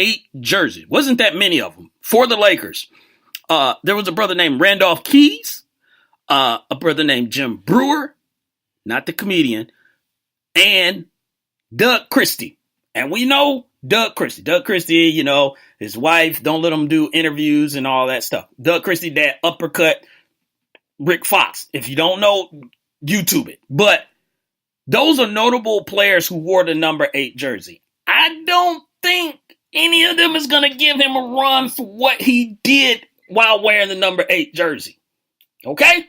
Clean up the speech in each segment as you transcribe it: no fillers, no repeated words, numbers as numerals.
8 jerseys. Wasn't that many of them for the Lakers. There was a brother named Randolph Keys, a brother named Jim Brewer, not the comedian, and Doug Christie. And we know Doug Christie. Doug Christie, his wife, don't let him do interviews and all that stuff. Doug Christie, that uppercut Rick Fox. If you don't know, YouTube it. But those are notable players who wore the number 8 jersey. I don't think any of them is going to give him a run for what he did while wearing the number 8 jersey. Okay?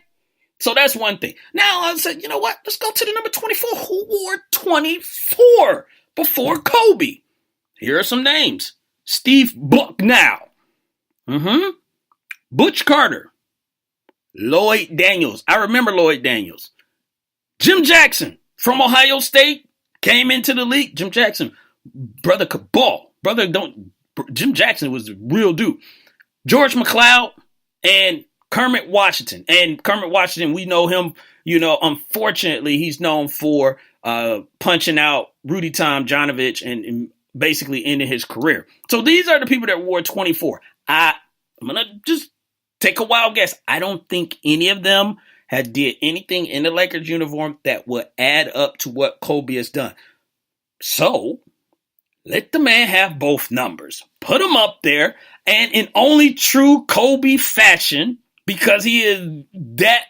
So that's one thing. Now I said, you know what? Let's go to the number 24. Who wore 24 before Kobe? Here are some names. Steve Bucknow. Butch Carter. Lloyd Daniels. I remember Lloyd Daniels. Jim Jackson from Ohio State came into the league. Jim Jackson, brother could ball. Jim Jackson was the real dude. George McLeod and Kermit Washington. And Kermit Washington, we know him, unfortunately, he's known for punching out Rudy Tomjanovich and basically ending his career. So these are the people that wore 24. I'm going to just take a wild guess. I don't think any of them had did anything in the Lakers uniform that would add up to what Kobe has done. So let the man have both numbers. Put him up there, and in only true Kobe fashion, because he is that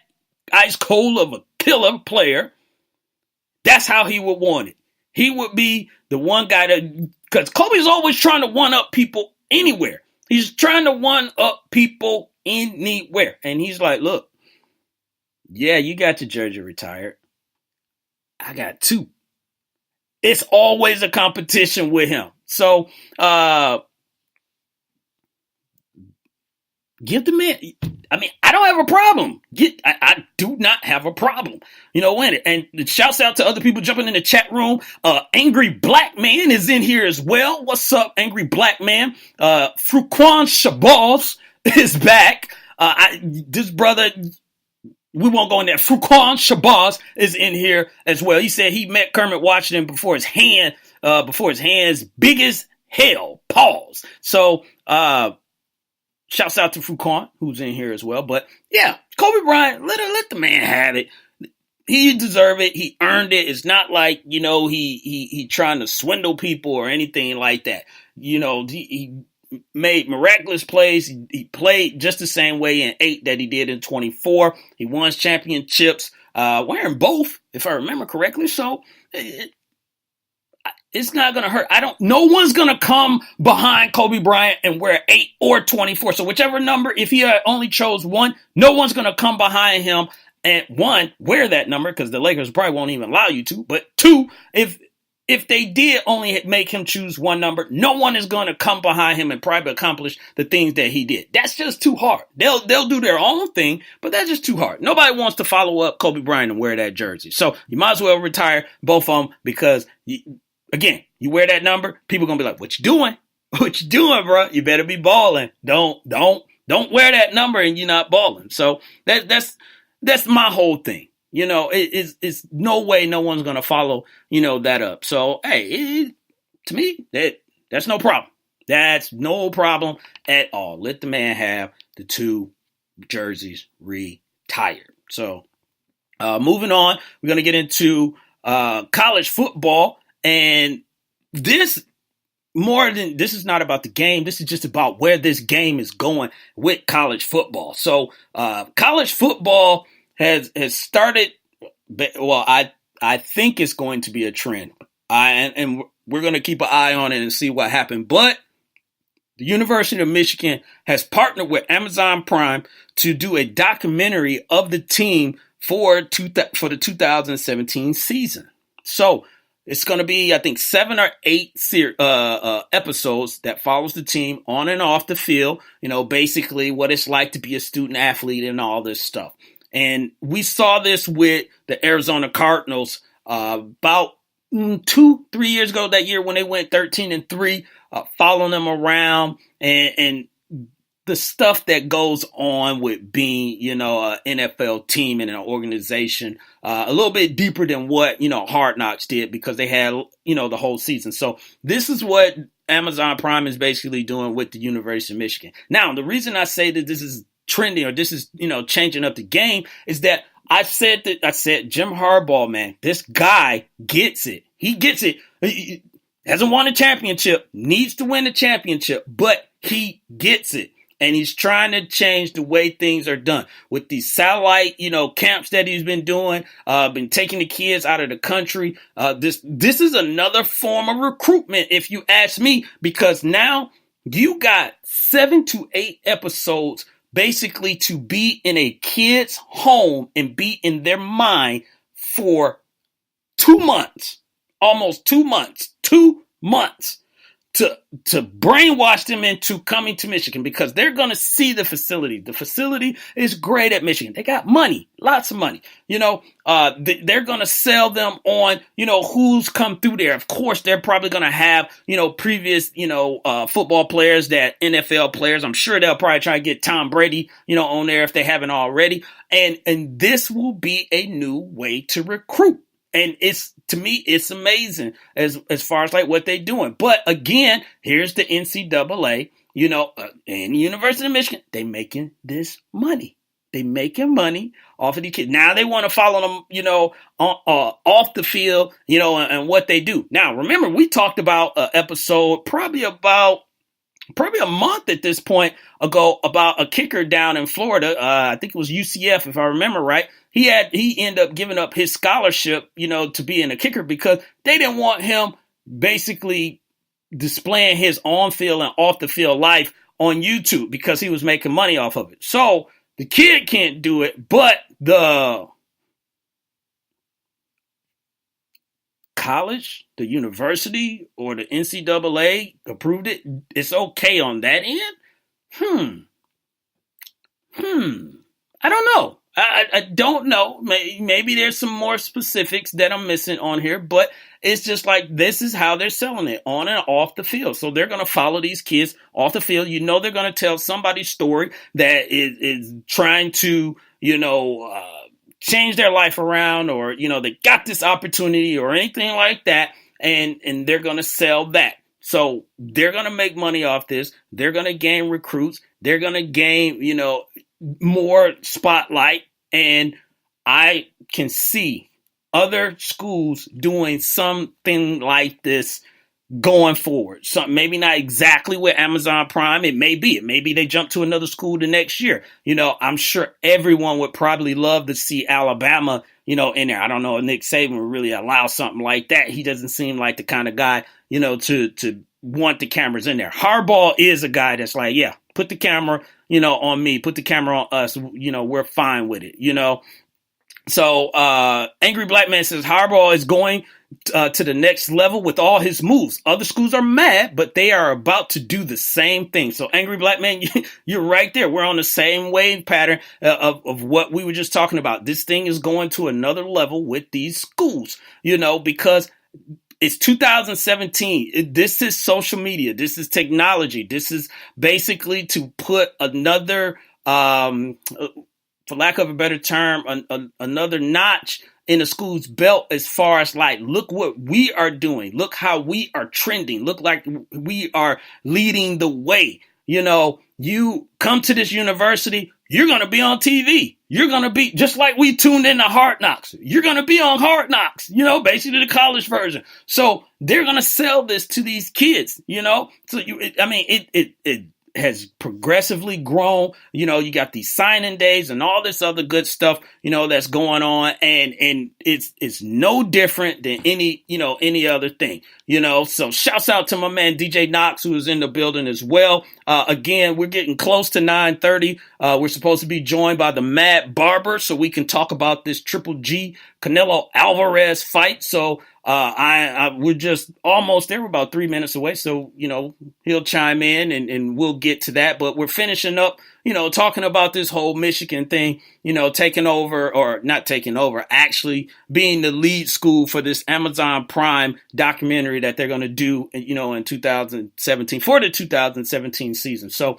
ice cold of a killer player, that's how he would want it. He would be the one guy that, because Kobe's always trying to one-up people anywhere. He's trying to one-up people anywhere. And he's like, look, yeah, you got your jersey retired. I got 2. It's always a competition with him. So, give the man. I don't have a problem. I do not have a problem. And shouts out to other people jumping in the chat room. Angry Black Man is in here as well. What's up, Angry Black Man? Fruquan Shabazz is back. This brother, we won't go in there. Fruquan Shabazz is in here as well. He said he met Kermit Washington before his hands big as hell. Pause. So, shouts out to Fruquan, who's in here as well. But yeah, Kobe Bryant, let the man have it. He deserved it. He earned it. It's not like, he trying to swindle people or anything like that. He made miraculous plays. He played just the same way in 8 that he did in 24. He won championships, wearing both, if I remember correctly. So it's not going to hurt. No one's going to come behind Kobe Bryant and wear 8 or 24. So whichever number, if he only chose one, no one's going to come behind him and 1, wear that number, because the Lakers probably won't even allow you to. But 2, if they did only make him choose one number, no one is going to come behind him and probably accomplish the things that he did. That's just too hard. They'll do their own thing, but that's just too hard. Nobody wants to follow up Kobe Bryant and wear that jersey. So you might as well retire both of them, because again, you wear that number, people gonna be like, "What you doing? What you doing, bro? You better be balling. Don't wear that number and you're not balling." So that's my whole thing. It's no way no one's gonna follow that up. So hey, to me that's no problem. That's no problem at all. Let the man have the 2 jerseys retired. So moving on, we're gonna get into college football. And this is not about the game. This is just about where this game is going with college football. So college football has started. Well, I think it's going to be a trend. And we're going to keep an eye on it and see what happens. But the University of Michigan has partnered with Amazon Prime to do a documentary of the team for the 2017 season. So it's going to be, I think, 7 or 8 episodes that follows the team on and off the field, basically what it's like to be a student athlete and all this stuff. And we saw this with the Arizona Cardinals about 2-3 years ago, that year when they went 13-3, following them around and the stuff that goes on with being, an NFL team and an organization, a little bit deeper than what, Hard Knocks did, because they had, the whole season. So this is what Amazon Prime is basically doing with the University of Michigan. Now, the reason I say that this is trending or this is, changing up the game is that I said Jim Harbaugh, man, this guy gets it. He gets it. He hasn't won a championship, needs to win a championship, but he gets it. And he's trying to change the way things are done with these satellite, camps that he's been doing, been taking the kids out of the country. This is another form of recruitment, if you ask me, because now you got 7 to 8 episodes basically to be in a kid's home and be in their mind for 2 months, almost 2 months, 2 months. To brainwash them into coming to Michigan because they're going to see the facility. The facility is great at Michigan. They got money, lots of money. They're going to sell them on, who's come through there. Of course, they're probably going to have, previous, football players, that NFL players. I'm sure they'll probably try to get Tom Brady, on there if they haven't already. And this will be a new way to recruit. And to me, it's amazing as far as like what they're doing. But again, here's the NCAA, and the University of Michigan, they making this money. They making money off of these kids. Now they want to follow them, off the field, and what they do. Now, remember, we talked about an episode probably a month at this point ago about a kicker down in Florida. I think it was UCF, if I remember right. He ended up giving up his scholarship, to being a kicker because they didn't want him basically displaying his on-field and off-the-field life on YouTube because he was making money off of it. So the kid can't do it, but the college, the university, or the NCAA approved it. It's okay on that end? I don't know. I don't know. Maybe there's some more specifics that I'm missing on here, but it's just like this is how they're selling it on and off the field. So they're going to follow these kids off the field. They're going to tell somebody's story that is trying to, change their life around, or, they got this opportunity or anything like that. And they're going to sell that. So they're going to make money off this. They're going to gain recruits. They're going to gain, more spotlight, and I can see other schools doing something like this going forward. So maybe not exactly with Amazon Prime. It may be they jump to another school the next year. I'm sure everyone would probably love to see Alabama, in there. I don't know if Nick Saban would really allow something like that. He doesn't seem like the kind of guy, to want the cameras in there. Harbaugh is a guy that's like, yeah, put the camera, on me, put the camera on us, we're fine with it, So, Angry Black Man says Harbaugh is going to the next level with all his moves. Other schools are mad, but they are about to do the same thing. So, Angry Black Man, you're right there. We're on the same wave pattern of what we were just talking about. This thing is going to another level with these schools, because it's 2017. This is social media. This is technology. This is basically to put another, for lack of a better term, another notch in a school's belt as far as like, look what we are doing. Look how we are trending. Look like we are leading the way. You come to this university, you're going to be on TV. You're going to be just like we tuned into Hard Knocks. You're going to be on Hard Knocks, basically the college version. So they're going to sell this to these kids, So it has progressively grown. You got these signing days and all this other good stuff, that's going on. And it's no different than any other thing, So shouts out to my man, DJ Knox, who is in the building as well. Again, we're getting close to 9:30. We're supposed to be joined by the Mad Barber so we can talk about this Triple G Canelo Alvarez fight. So, we're just almost there. We're about 3 minutes away. So, he'll chime in and we'll get to that. But we're finishing up, talking about this whole Michigan thing, taking over, or not taking over, actually being the lead school for this Amazon Prime documentary that they're going to do, in 2017 for the 2017 season. So,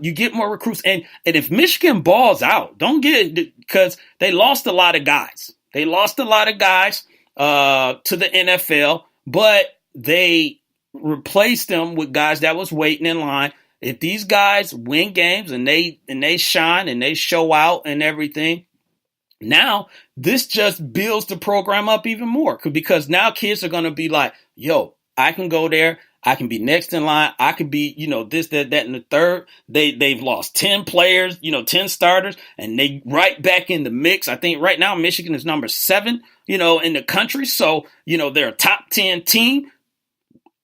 you get more recruits. And if Michigan balls out, don't get it, because they lost a lot of guys. To the NFL, but they replace them with guys that was waiting in line. If these guys win games and they shine and they show out and everything, now this just builds the program up even more because now kids are going to be like, yo, I can go there. I can be next in line. I can be, this, that, and the third. They've lost 10 players, 10 starters, and they right back in the mix. I think right now Michigan is number 7, in the country. So, they're a top 10 team.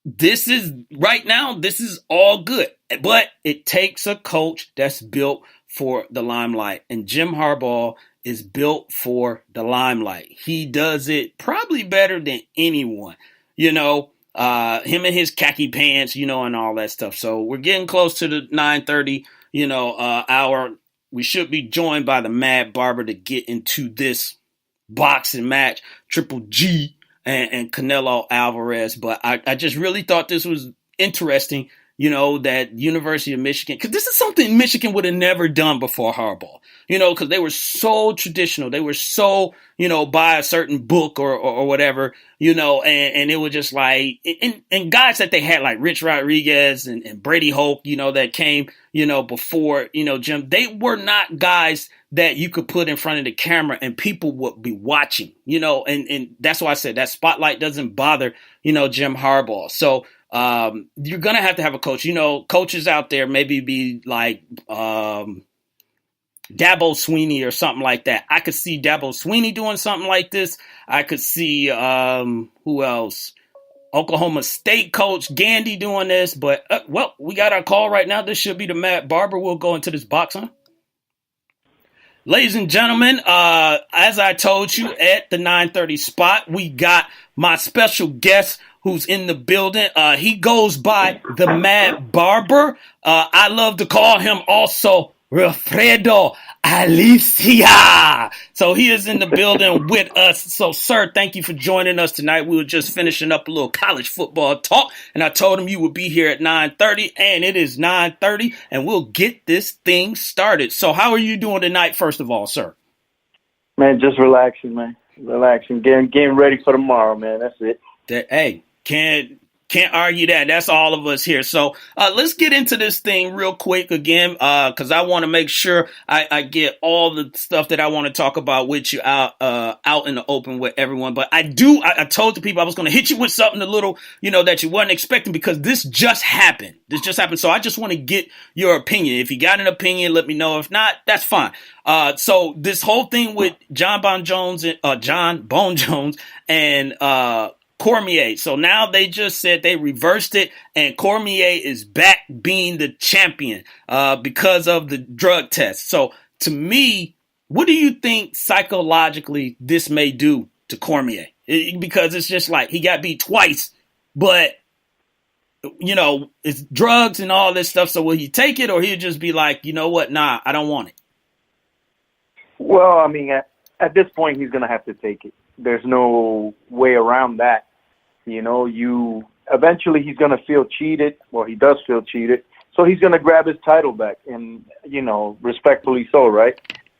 This is all good, but it takes a coach that's built for the limelight, and Jim Harbaugh is built for the limelight. He does it probably better than anyone, him and his khaki pants, and all that stuff. So we're getting close to the 9:30, hour. We should be joined by the Mad Barber to get into this boxing match, Triple G and Canelo Alvarez. But I just really thought this was interesting, that University of Michigan, because this is something Michigan would have never done before Harbaugh, because they were so traditional. They were so, by a certain book or whatever, and it was just like, and guys that they had like Rich Rodriguez and Brady Hoke, that came, before, Jim, they were not guys that you could put in front of the camera and people would be watching, and that's why I said that spotlight doesn't bother, Jim Harbaugh. So, you're going to have a coach, coaches out there, maybe be like, Dabo Sweeney or something like that. I could see Dabo Sweeney doing something like this. I could see, who else? Oklahoma State coach Gandy doing this, but, we got our call right now. This should be the Matt Barber. We'll go into this box, huh? Ladies and gentlemen, as I told you at the 9:30 spot, we got my special guest who's in the building. He goes by the Mad Barber. I love to call him also Wilfredo Alicia. So he is in the building with us. So, sir, thank you for joining us tonight. We were just finishing up a little college football talk, and I told him you would be here at 9:30, and it is 9:30, and we'll get this thing started. So how are you doing tonight, first of all, sir? Man, just relaxing, man. Relaxing, getting ready for tomorrow, man. That's it. Hey, can't argue that. That's all of us here. So let's get into this thing real quick again, because I want to make sure I get all the stuff that I want to talk about with you out in the open with everyone. But I told the people I was going to hit you with something a little, that you weren't expecting, because this just happened. So I just want to get your opinion. If you got an opinion, let me know. If not, that's fine. So this whole thing with John Bone Jones and Cormier. So now they just said they reversed it, and Cormier is back being the champion because of the drug test. So to me, what do you think psychologically this may do to Cormier? Because it's just like he got beat twice, but it's drugs and all this stuff. So will he take it, or he'll just be like, you know what? Nah, I don't want it. Well, I mean, at this point, he's going to have to take it. There's no way around that. Eventually he's going to feel cheated. Well, he does feel cheated. So he's going to grab his title back, and, respectfully so, right?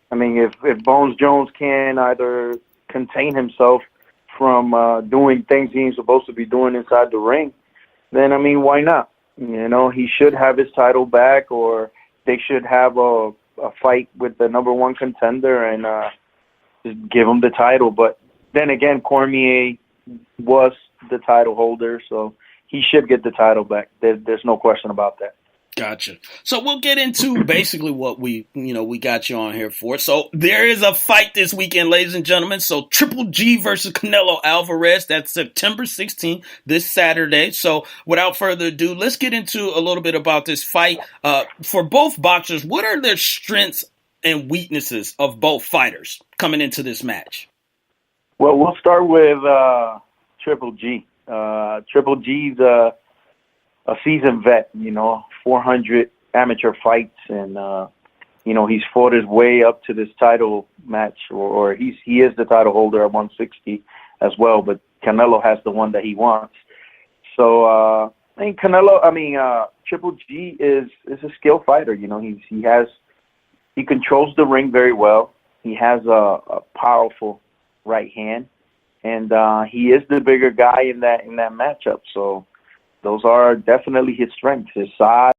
I mean, if Bones Jones can either contain himself from doing things he ain't supposed to be doing inside the ring, then, I mean, why not? He should have his title back, or they should have a fight with the number one contender and just give him the title. But then again, Cormier was the title holder, so he should get the title back. There's no question about that. Gotcha. So we'll get into basically what we got you on here for. So there is a fight this weekend, ladies and gentlemen. So Triple G versus Canelo Alvarez. That's September 16th, this Saturday. So without further ado, let's get into a little bit about this fight. For both boxers, what are their strengths and weaknesses of both fighters coming into this match? Well, we'll start with Triple G. Triple G's a seasoned vet, 400 amateur fights, and he's fought his way up to this title match, or he is the title holder at 160 as well. But Canelo has the one that he wants. So Triple G is a skilled fighter. He controls the ring very well. He has a powerful right hand, and he is the bigger guy in that matchup. So those are definitely his strengths, his size.